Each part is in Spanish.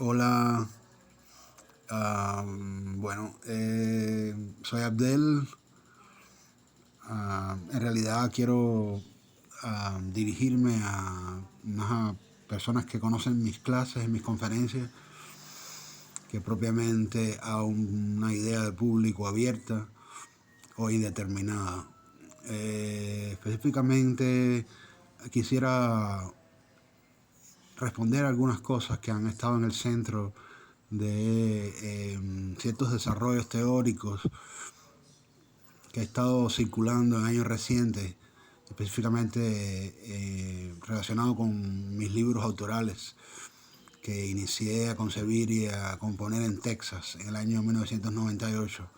Hola, soy Abdel. En realidad quiero dirigirme a más a personas que conocen mis clases y mis conferencias que propiamente a una idea de público abierta o indeterminada. Específicamente quisiera responder algunas cosas que han estado en el centro de ciertos desarrollos teóricos que ha estado circulando en años recientes, específicamente relacionado con mis libros autorales que inicié a concebir y a componer en Texas en el año 1998,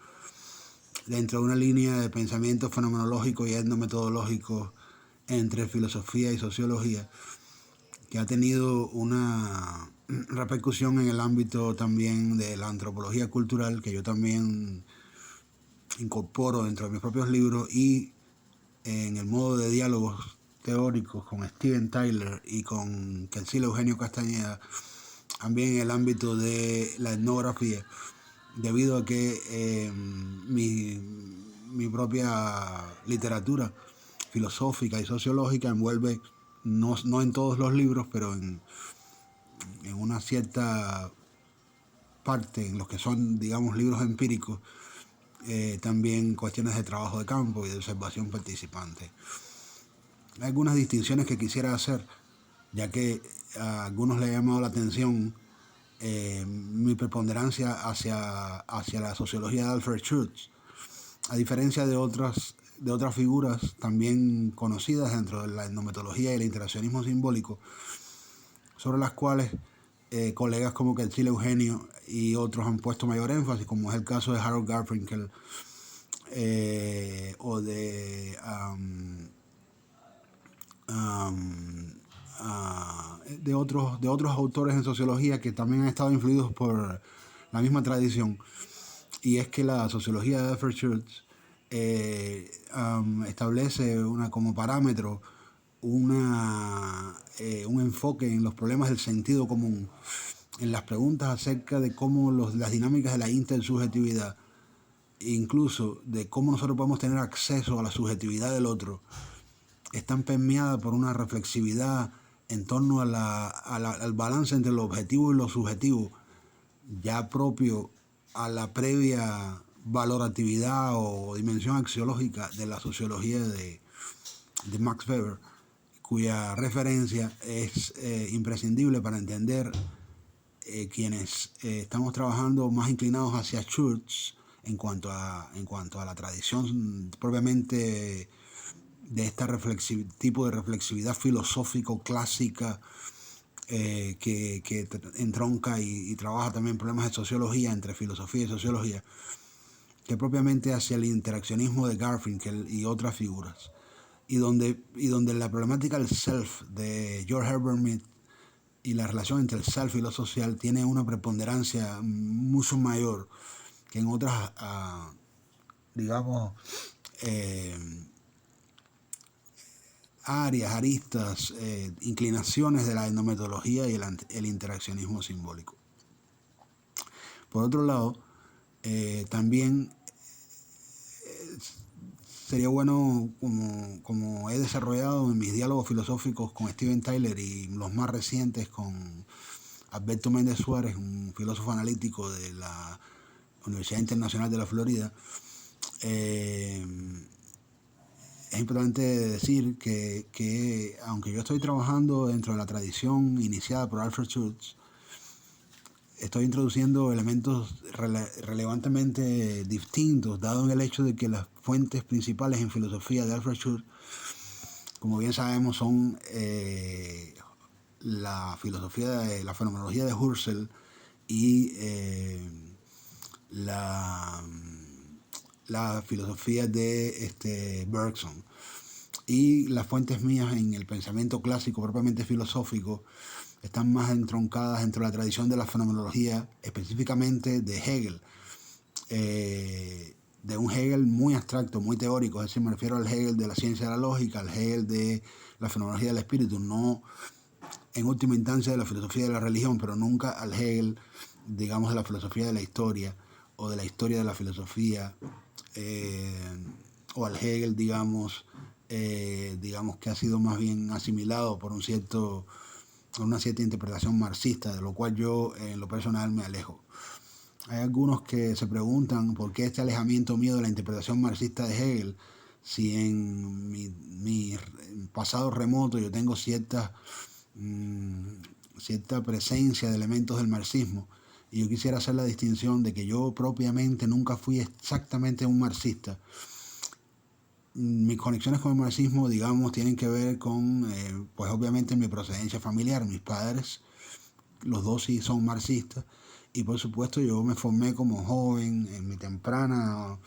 dentro de una línea de pensamiento fenomenológico y etnometodológico entre filosofía y sociología, que ha tenido una repercusión en el ámbito también de la antropología cultural, que yo también incorporo dentro de mis propios libros, y en el modo de diálogos teóricos con Steven Tyler y con Quetzil Eugenio Castañeda, también en el ámbito de la etnografía, debido a que mi propia literatura filosófica y sociológica envuelve, no en todos los libros, pero en una cierta parte, en los que son, digamos, libros empíricos, también cuestiones de trabajo de campo y de observación participante. Hay algunas distinciones que quisiera hacer, ya que a algunos les ha llamado la atención mi preponderancia hacia la sociología de Alfred Schutz, a diferencia de otras figuras también conocidas dentro de la etnometodología y el interaccionismo simbólico, sobre las cuales colegas como Quetzil Eugenio y otros han puesto mayor énfasis, como es el caso de Harold Garfinkel o de otros autores en sociología que también han estado influidos por la misma tradición. Y es que la sociología de Alfred Schultz establece como parámetro un enfoque en los problemas del sentido común, en las preguntas acerca de cómo las dinámicas de la intersubjetividad, incluso de cómo nosotros podemos tener acceso a la subjetividad del otro, están permeadas por una reflexividad en torno al balance entre lo objetivo y lo subjetivo, ya propio a la previa valoratividad o dimensión axiológica de la sociología de Max Weber, cuya referencia es imprescindible para entender quienes estamos trabajando más inclinados hacia Schutz en cuanto a la tradición propiamente de este tipo de reflexividad filosófico clásica que entronca y trabaja también problemas de sociología entre filosofía y sociología, que propiamente hacia el interaccionismo de Garfinkel y otras figuras, y donde la problemática del self de George Herbert Mead y la relación entre el self y lo social tiene una preponderancia mucho mayor que en otras, digamos, eh, áreas, aristas, inclinaciones de la etnometodología y el interaccionismo simbólico. Por otro lado, también sería bueno, como he desarrollado en mis diálogos filosóficos con Steven Tyler y los más recientes con Alberto Méndez Suárez, un filósofo analítico de la Universidad Internacional de la Florida, es importante decir que aunque yo estoy trabajando dentro de la tradición iniciada por Alfred Schultz, estoy introduciendo elementos relevantemente distintos, dado en el hecho de que las fuentes principales en filosofía de Alfred Schultz, como bien sabemos, son la filosofía de la fenomenología de Husserl y la, la filosofía de Bergson. Y las fuentes mías en el pensamiento clásico propiamente filosófico están más entroncadas dentro de la tradición de la fenomenología, específicamente de Hegel, de un Hegel muy abstracto, muy teórico, es decir, me refiero al Hegel de la ciencia de la lógica, al Hegel de la fenomenología del espíritu, no en última instancia de la filosofía de la religión, pero nunca al Hegel, digamos, de la filosofía de la historia o de la historia de la filosofía, eh, o al Hegel, digamos que ha sido más bien asimilado por una cierta interpretación marxista, de lo cual yo en lo personal me alejo. Hay algunos que se preguntan por qué este alejamiento mío de la interpretación marxista de Hegel, si en mi pasado remoto yo tengo cierta presencia de elementos del marxismo. Y yo quisiera hacer la distinción de que yo propiamente nunca fui exactamente un marxista. Mis conexiones con el marxismo, digamos, tienen que ver con, pues obviamente mi procedencia familiar. Mis padres, los dos sí son marxistas. Y por supuesto yo me formé como joven en mi temprana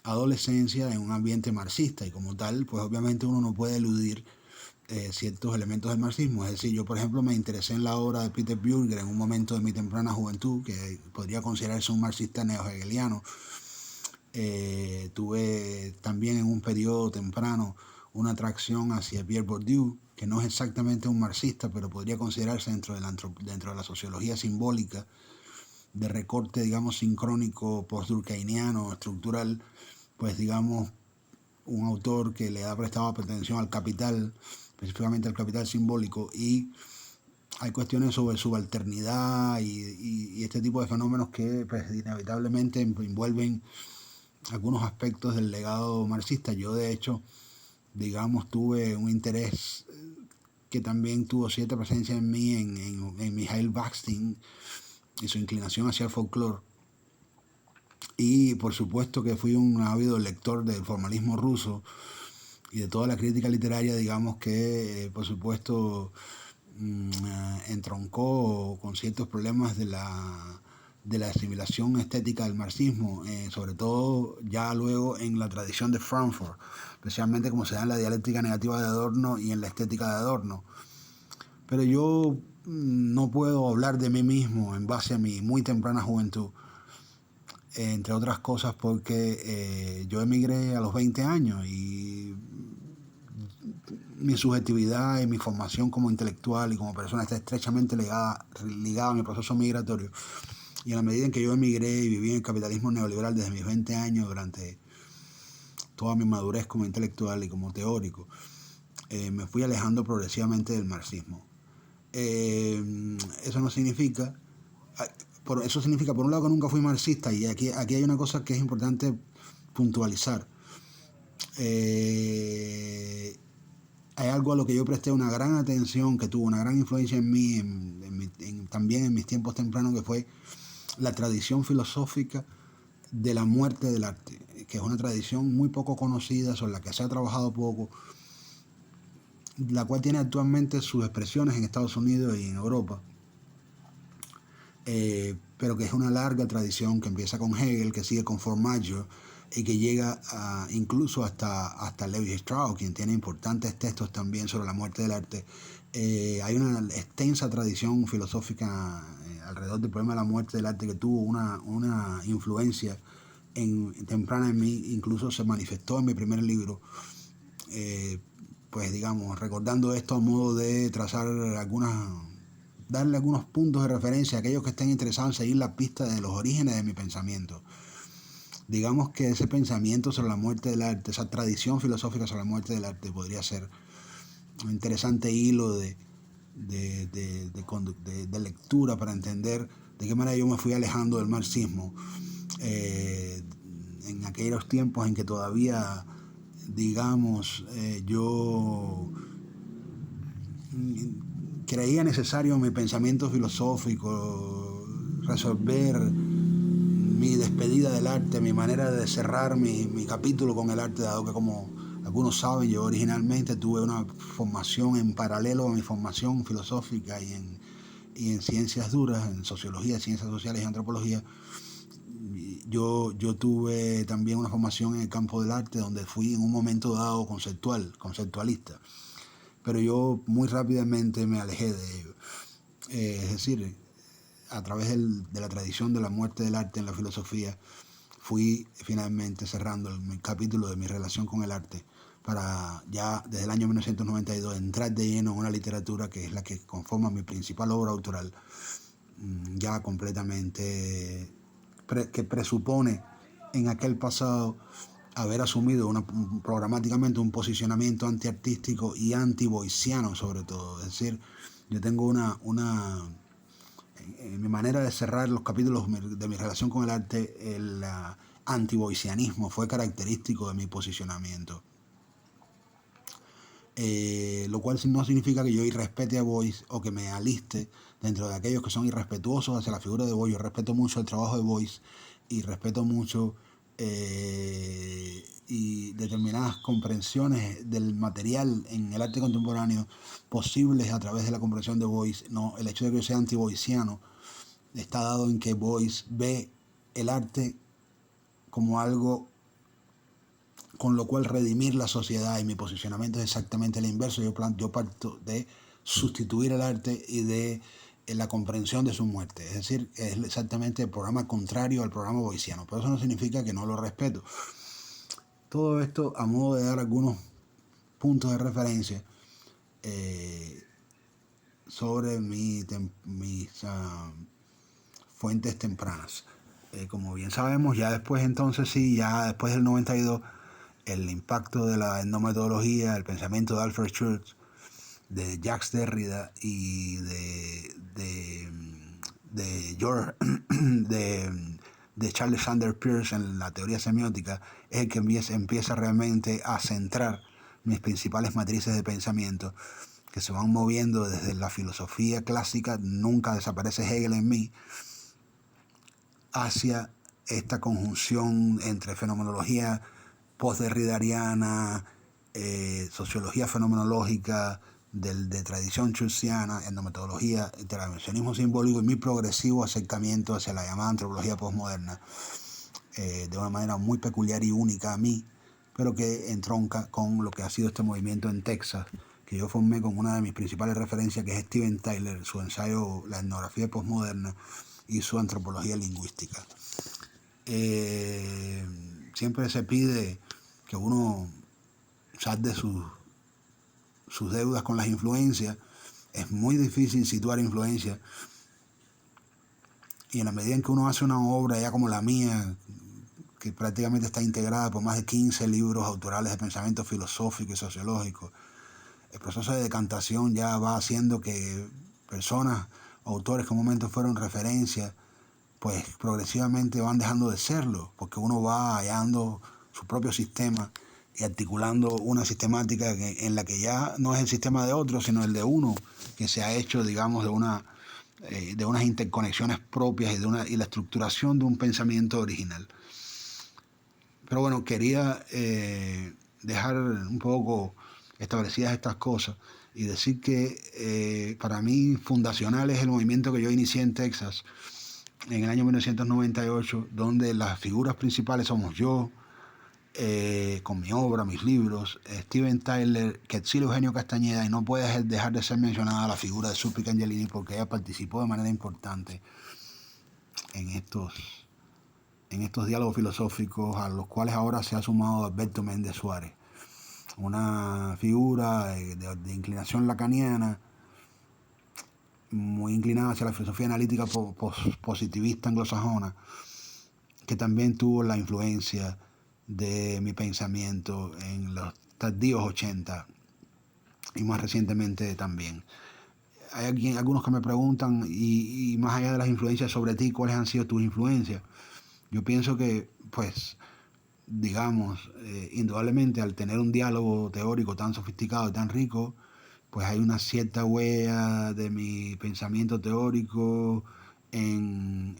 adolescencia en un ambiente marxista. Y como tal, pues obviamente uno no puede eludir ciertos elementos del marxismo. Es decir, yo por ejemplo me interesé en la obra de Peter Bürger en un momento de mi temprana juventud, que podría considerarse un marxista neo-hegeliano. Tuve también en un periodo temprano una atracción hacia Pierre Bourdieu, que no es exactamente un marxista, pero podría considerarse dentro de la sociología simbólica, de recorte, digamos, sincrónico, post-durkheimiano, estructural, pues digamos, un autor que le ha prestado atención al capital, específicamente al capital simbólico, y hay cuestiones sobre subalternidad y este tipo de fenómenos que pues, inevitablemente envuelven algunos aspectos del legado marxista. Yo de hecho, digamos, tuve un interés que también tuvo cierta presencia en mí en Mikhail Bakhtin y su inclinación hacia el folclore. Y por supuesto que fui un ávido lector del formalismo ruso y de toda la crítica literaria, digamos que por supuesto entroncó con ciertos problemas de la asimilación estética del marxismo, sobre todo ya luego en la tradición de Frankfurt, especialmente como se da en la dialéctica negativa de Adorno y en la estética de Adorno. Pero yo no puedo hablar de mí mismo en base a mi muy temprana juventud, entre otras cosas porque yo emigré a los 20 años y mi subjetividad y mi formación como intelectual y como persona está estrechamente ligada a mi proceso migratorio. Y en la medida en que yo emigré y viví en el capitalismo neoliberal desde mis 20 años, durante toda mi madurez como intelectual y como teórico, me fui alejando progresivamente del marxismo. Eso no significa, eso significa por un lado que nunca fui marxista, y aquí hay una cosa que es importante puntualizar. Hay algo a lo que yo presté una gran atención, que tuvo una gran influencia en mí, también en mis tiempos tempranos, que fue la tradición filosófica de la muerte del arte, que es una tradición muy poco conocida, sobre la que se ha trabajado poco, la cual tiene actualmente sus expresiones en Estados Unidos y en Europa, pero que es una larga tradición que empieza con Hegel, que sigue con Formaggio y que llega incluso hasta Levi Strauss, quien tiene importantes textos también sobre la muerte del arte. Hay una extensa tradición filosófica alrededor del problema de la muerte del arte, que tuvo una influencia temprana en mí, incluso se manifestó en mi primer libro, pues digamos, recordando esto a modo de trazar darle algunos puntos de referencia a aquellos que estén interesados en seguir la pista de los orígenes de mi pensamiento. Digamos que ese pensamiento sobre la muerte del arte, esa tradición filosófica sobre la muerte del arte, podría ser un interesante hilo de lectura para entender de qué manera yo me fui alejando del marxismo en aquellos tiempos en que todavía, digamos, yo creía necesario en mi pensamiento filosófico resolver mi despedida del arte, mi manera de cerrar mi capítulo con el arte, dado que, como algunos saben, yo originalmente tuve una formación en paralelo a mi formación filosófica y en ciencias duras, en sociología, ciencias sociales y antropología. Yo tuve también una formación en el campo del arte, donde fui en un momento dado conceptualista, pero yo muy rápidamente me alejé de ello. Es decir, a través de la tradición de la muerte del arte en la filosofía, fui finalmente cerrando el capítulo de mi relación con el arte para ya desde el año 1992 entrar de lleno en una literatura que es la que conforma mi principal obra autoral, ya completamente, que presupone en aquel pasado haber asumido programáticamente un posicionamiento antiartístico y anti-boyciano sobre todo. Es decir, yo tengo mi manera de cerrar los capítulos de mi relación con el arte, el anti-boycianismo fue característico de mi posicionamiento. Lo cual no significa que yo irrespete a Boyce o que me aliste dentro de aquellos que son irrespetuosos hacia la figura de Boyce. Yo respeto mucho el trabajo de Boyce y respeto mucho y determinadas comprensiones del material en el arte contemporáneo posibles a través de la comprensión de Boyce. No, el hecho de que yo sea anti-boyciano está dado en que Boyce ve el arte como algo con lo cual redimir la sociedad, y mi posicionamiento es exactamente el inverso. Yo parto de sustituir el arte y de la comprensión de su muerte. Es decir, es exactamente el programa contrario al programa boyciano. Pero eso no significa que no lo respeto. Todo esto a modo de dar algunos puntos de referencia sobre mis fuentes tempranas. Como bien sabemos, ya después entonces sí, ya después del 92, el impacto de la etnometodología, el pensamiento de Alfred Schultz, de Jacques Derrida y de Charles Sanders Peirce en la teoría semiótica, es el que empieza realmente a centrar mis principales matrices de pensamiento, que se van moviendo desde la filosofía clásica, nunca desaparece Hegel en mí, hacia esta conjunción entre fenomenología post-derridariana, sociología fenomenológica de tradición churchiana, etnometodología, intervencionismo simbólico y mi progresivo acercamiento hacia la llamada antropología postmoderna, de una manera muy peculiar y única a mí, pero que entronca con lo que ha sido este movimiento en Texas, que yo formé con una de mis principales referencias, que es Steven Tyler, su ensayo La etnografía postmoderna y su antropología lingüística. Siempre se pide que uno salde sus deudas con las influencias. Es muy difícil situar influencias, y en la medida en que uno hace una obra ya como la mía, que prácticamente está integrada por más de 15 libros autorales de pensamiento filosófico y sociológico, el proceso de decantación ya va haciendo que personas, autores que en un momento fueron referencias, pues progresivamente van dejando de serlo, porque uno va hallando su propio sistema y articulando una sistemática en la que ya no es el sistema de otro, sino el de uno, que se ha hecho, digamos, de unas interconexiones propias y la estructuración de un pensamiento original. Pero bueno, quería dejar un poco establecidas estas cosas y decir que para mí fundacional es el movimiento que yo inicié en Texas en el año 1998, donde las figuras principales somos yo, con mi obra, mis libros, Steven Tyler, Quetzil Eugenio Castañeda, y no puede dejar de ser mencionada la figura de Súplica Angelini, porque ella participó de manera importante en estos diálogos filosóficos, a los cuales ahora se ha sumado Alberto Méndez Suárez, una figura de inclinación lacaniana, muy inclinada hacia la filosofía analítica positivista anglosajona, que también tuvo la influencia de mi pensamiento en los tardíos 80 y más recientemente también. Hay algunos que me preguntan, y más allá de las influencias sobre ti, ¿cuáles han sido tus influencias? Yo pienso que, pues, digamos, indudablemente al tener un diálogo teórico tan sofisticado y tan rico, pues hay una cierta huella de mi pensamiento teórico en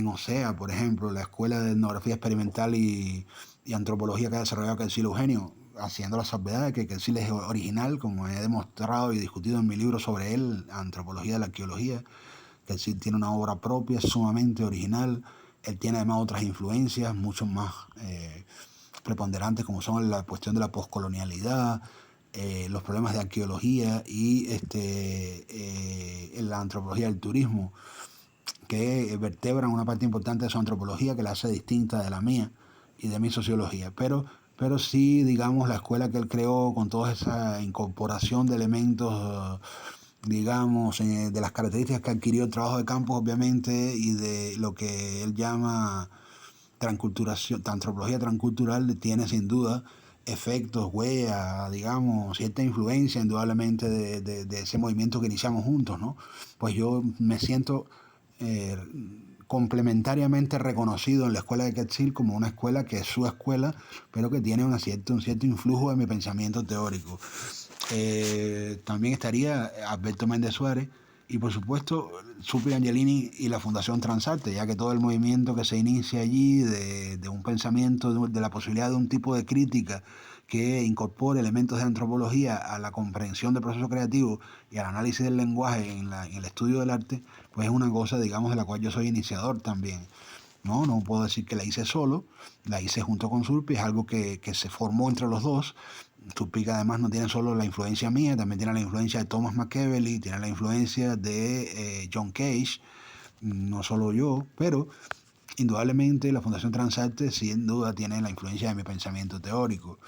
OSEA, por ejemplo, la Escuela de Etnografía Experimental y Antropología que ha desarrollado Quetzil Eugenio, haciendo la salvedad de que Quetzil es original, como he demostrado y discutido en mi libro sobre él, Antropología de la Arqueología. Quetzil tiene una obra propia, sumamente original. Él tiene además otras influencias mucho más preponderantes, como son la cuestión de la poscolonialidad, los problemas de arqueología y la antropología del turismo, que vertebran una parte importante de su antropología que la hace distinta de la mía y de mi sociología, pero sí, digamos, la escuela que él creó con toda esa incorporación de elementos, digamos, de las características que adquirió el trabajo de campo, obviamente, y de lo que él llama transculturación, antropología transcultural, tiene sin duda efectos, huellas, digamos, cierta influencia indudablemente de ese movimiento que iniciamos juntos, ¿no? Pues yo me siento eh, complementariamente reconocido en la escuela de Quetzil como una escuela que es su escuela, pero que tiene un cierto influjo de mi pensamiento teórico. También estaría Alberto Méndez Suárez y por supuesto Supri Angelini y la Fundación Transarte, ya que todo el movimiento que se inicia allí de un pensamiento, de la posibilidad de un tipo de crítica que incorpore elementos de antropología a la comprensión del proceso creativo y al análisis del lenguaje en el estudio del arte, pues es una cosa, digamos, de la cual yo soy iniciador también. No puedo decir que la hice solo, la hice junto con Surpi, es algo que se formó entre los dos. Surpi que además no tiene solo la influencia mía, también tiene la influencia de Thomas McEvely, tiene la influencia de John Cage, no solo yo, pero indudablemente la Fundación Transarte sin duda tiene la influencia de mi pensamiento teórico.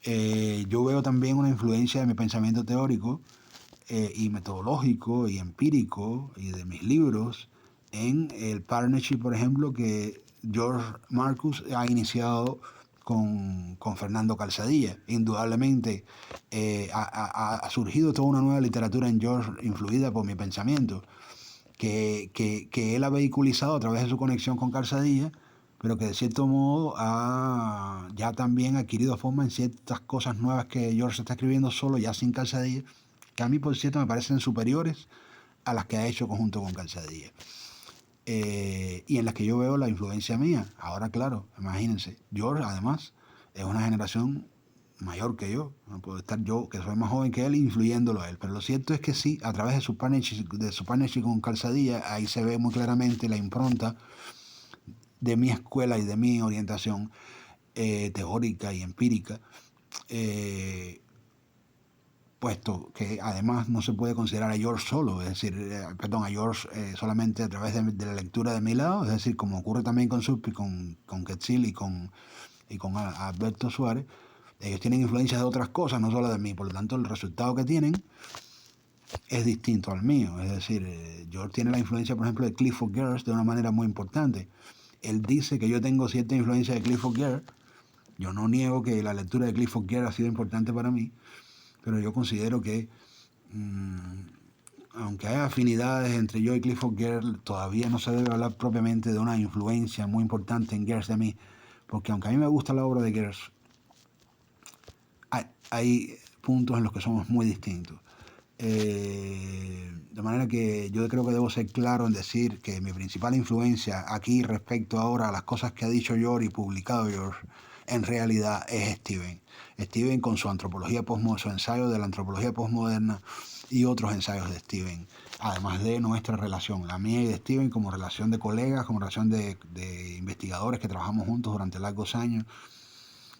Yo veo también una influencia de mi pensamiento teórico y metodológico y empírico y de mis libros en el partnership, por ejemplo, que George Marcus ha iniciado con Fernando Calzadilla. Indudablemente ha surgido toda una nueva literatura en George influida por mi pensamiento, que él ha vehiculizado a través de su conexión con Calzadilla, pero que de cierto modo ha ya también adquirido forma en ciertas cosas nuevas que George está escribiendo solo, ya sin Calzadilla, que a mí, por cierto, me parecen superiores a las que ha hecho conjunto con Calzadilla. Y en las que yo veo la influencia mía. Ahora, claro, imagínense, George, además, es una generación mayor que yo. No puedo estar yo, que soy más joven que él, influyéndolo a él. Pero lo cierto es que sí, a través de su partnership con Calzadilla, ahí se ve muy claramente la impronta de mi escuela y de mi orientación teórica y empírica, puesto que además no se puede considerar a George solo, es decir, perdón, a George solamente a través de la lectura de mi lado, es decir, como ocurre también con Suppi, con Quetzil y con Alberto Suárez. Ellos tienen influencias de otras cosas, no solo de mí, por lo tanto el resultado que tienen es distinto al mío. Es decir, George tiene la influencia, por ejemplo, de Clifford Geertz de una manera muy importante. Él dice que yo tengo cierta influencia de Clifford Geertz. Yo no niego que la lectura de Clifford Geertz ha sido importante para mí, pero yo considero que, aunque hay afinidades entre yo y Clifford Geertz, todavía no se debe hablar propiamente de una influencia muy importante en Geertz de mí, porque aunque a mí me gusta la obra de Geertz, hay puntos en los que somos muy distintos. De manera que yo creo que debo ser claro en decir que mi principal influencia aquí respecto ahora a las cosas que ha dicho George y publicado George, en realidad es Steven. Steven con su antropología su ensayo de la antropología postmoderna y otros ensayos de Steven, además de nuestra relación, la mía y de Steven como relación de colegas, como relación de investigadores que trabajamos juntos durante largos años,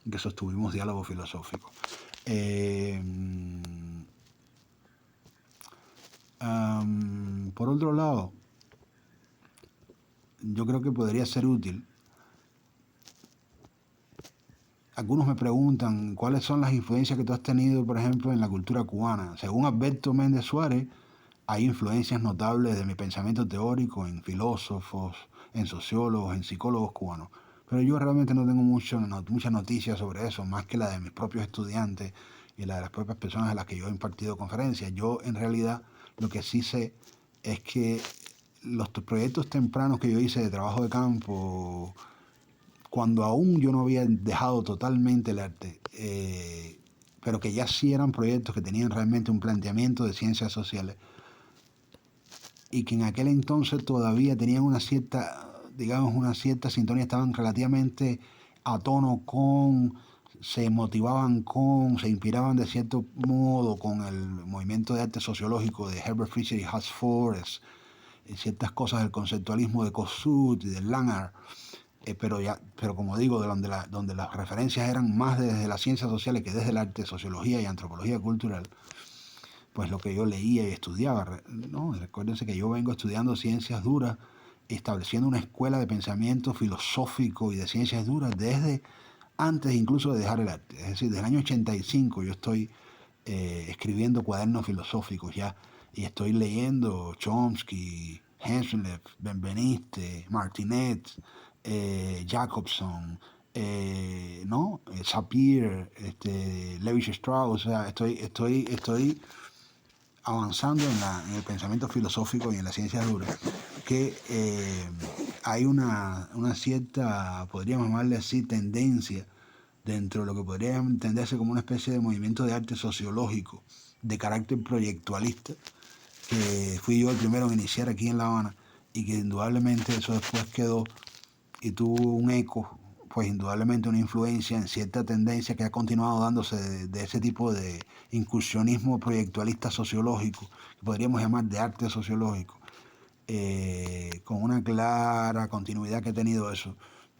que sostuvimos diálogo filosófico. Por otro lado, yo creo que podría ser útil. Algunos me preguntan cuáles son las influencias que tú has tenido, por ejemplo, en la cultura cubana. Según Alberto Méndez Suárez, hay influencias notables de mi pensamiento teórico en filósofos, en sociólogos, en psicólogos cubanos. Pero yo realmente no tengo muchas noticias sobre eso, más que la de mis propios estudiantes y la de las propias personas a las que yo he impartido conferencias. Yo, en realidad, lo que sí sé es que los proyectos tempranos que yo hice de trabajo de campo, cuando aún yo no había dejado totalmente el arte, pero que ya sí eran proyectos que tenían realmente un planteamiento de ciencias sociales y que en aquel entonces todavía tenían una cierta, digamos, una cierta sintonía, estaban relativamente a tono con, se motivaban con, se inspiraban de cierto modo con el movimiento de arte sociológico de Herbert Fisher y Hus Forrest, y ciertas cosas del conceptualismo de Kossuth y de Langer. Pero como digo, donde las referencias eran más desde las ciencias sociales que desde el arte, sociología y antropología cultural, pues lo que yo leía y estudiaba, ¿no? Recuérdense que yo vengo estudiando ciencias duras estableciendo una escuela de pensamiento filosófico y de ciencias duras desde antes incluso de dejar el arte. Es decir, desde el año 85 yo estoy escribiendo cuadernos filosóficos ya, y estoy leyendo Chomsky, Henslev, Benveniste, Martinet, Jacobson, ¿no? Sapir, Levi Strauss. O sea, estoy avanzando en el pensamiento filosófico y en las ciencias duras, que hay una cierta, podríamos llamarle así, tendencia dentro de lo que podría entenderse como una especie de movimiento de arte sociológico de carácter proyectualista, que fui yo el primero en iniciar aquí en La Habana, y que indudablemente eso después quedó y tuvo un eco, pues indudablemente una influencia en cierta tendencia que ha continuado dándose de ese tipo de incursionismo proyectualista sociológico, que podríamos llamar de arte sociológico, con una clara continuidad que ha tenido eso,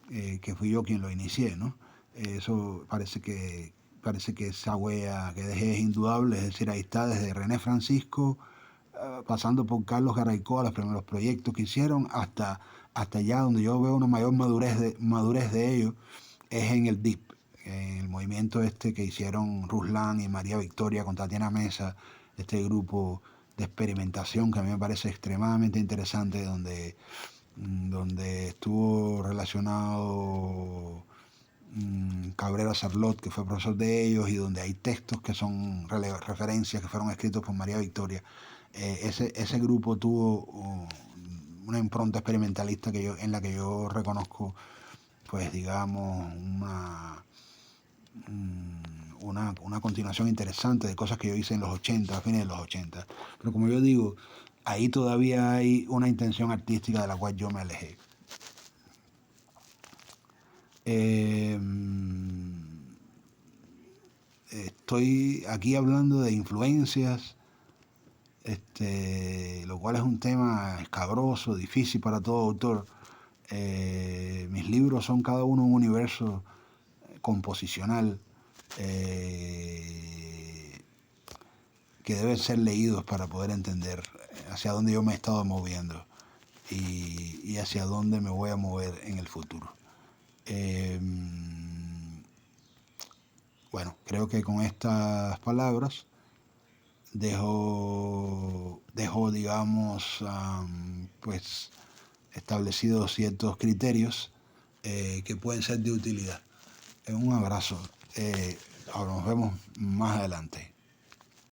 que fui yo quien lo inicié, ¿no? Eso parece que esa huella que dejé es indudable. Es decir, ahí está desde René Francisco, pasando por Carlos Garaycoa, los primeros proyectos que hicieron, hasta allá donde yo veo una mayor madurez de ellos, es en el DIP, en el movimiento que hicieron Ruslan y María Victoria con Tatiana Mesa, este grupo de experimentación que a mí me parece extremadamente interesante, donde estuvo relacionado Cabrera Sarlot, que fue profesor de ellos, y donde hay textos que son referencias que fueron escritos por María Victoria. Ese grupo tuvo una impronta experimentalista en la que yo reconozco, pues digamos, una continuación interesante de cosas que yo hice en los 80, a fines de los 80. Pero como yo digo, ahí todavía hay una intención artística de la cual yo me alejé. Estoy aquí hablando de influencias, lo cual es un tema escabroso, difícil para todo autor. Mis libros son cada uno un universo composicional, que deben ser leídos para poder entender hacia dónde yo me he estado moviendo y hacia dónde me voy a mover en el futuro. Bueno, creo que con estas palabras dejo digamos, pues establecidos ciertos criterios que pueden ser de utilidad. Un abrazo. Ahora nos vemos más adelante.